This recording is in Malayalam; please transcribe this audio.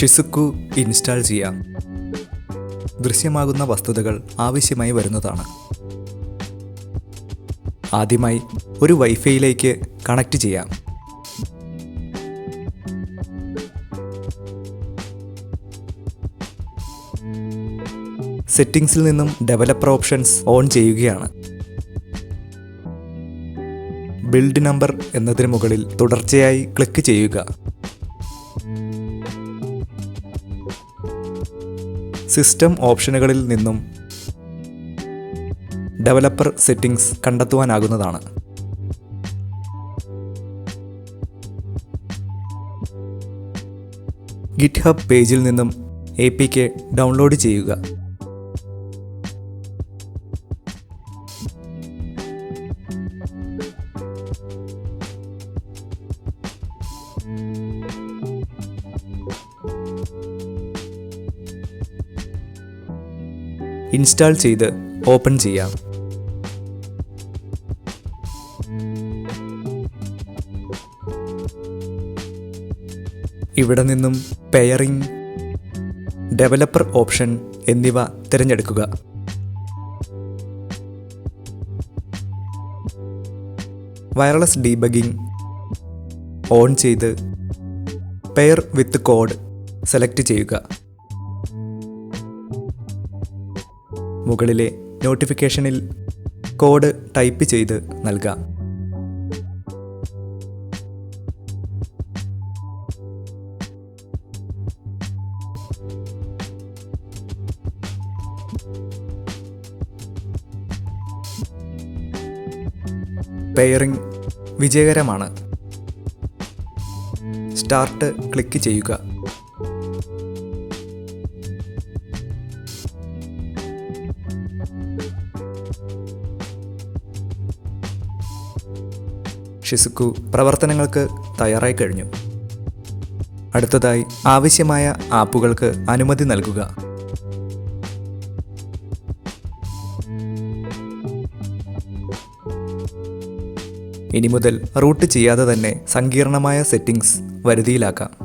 ഷിസുക്കു ഇൻസ്റ്റാൾ ചെയ്യാം. ദൃശ്യമാകുന്ന വസ്തുതകൾ ആവശ്യമായി വരുന്നതാണ്. ആദ്യമായി ഒരു വൈഫൈയിലേക്ക് കണക്റ്റ് ചെയ്യാം. സെറ്റിംഗ്സിൽ നിന്നും ഡെവലപ്പർ ഓപ്ഷൻസ് ഓൺ ചെയ്യുകയാണ്. ബിൽഡ് നമ്പർ എന്നതിന് മുകളിൽ തുടർച്ചയായി ക്ലിക്ക് ചെയ്യുക. സിസ്റ്റം ഓപ്ഷനുകളിൽ നിന്നും ഡെവലപ്പർ സെറ്റിംഗ്സ് കണ്ടെത്തുവാനാകുന്നതാണ്. ഗിറ്റ്ഹബ് പേജിൽ നിന്നും APK ഡൗൺലോഡ് ചെയ്യുക. ഇൻസ്റ്റാൾ ചെയ്ത് ഓപ്പൺ ചെയ്യാം. ഇവിടെ നിന്നും പെയറിംഗ്, ഡെവലപ്പർ ഓപ്ഷൻ എന്നിവ തിരഞ്ഞെടുക്കുക. വയർലെസ് ഡീബഗിംഗ് ഓൺ ചെയ്ത് പെയർ വിത്ത് കോഡ് സെലക്ട് ചെയ്യുക. മുകളിലെ നോട്ടിഫിക്കേഷനിൽ കോഡ് ടൈപ്പ് ചെയ്ത് നൽകാം. പെയറിംഗ് വിജയകരമാണ്. സ്റ്റാർട്ട് ക്ലിക്ക് ചെയ്യുക. ഷിസുക്കു പ്രവർത്തനങ്ങൾക്ക് തയ്യാറായി കഴിഞ്ഞു. അടുത്തതായി ആവശ്യമായ ആപ്പുകൾക്ക് അനുമതി നൽകുക. ഇനി മുതൽ റൂട്ട് ചെയ്യാതെ തന്നെ സങ്കീർണമായ സെറ്റിംഗ്സ് വരുതിയിലാക്കാം.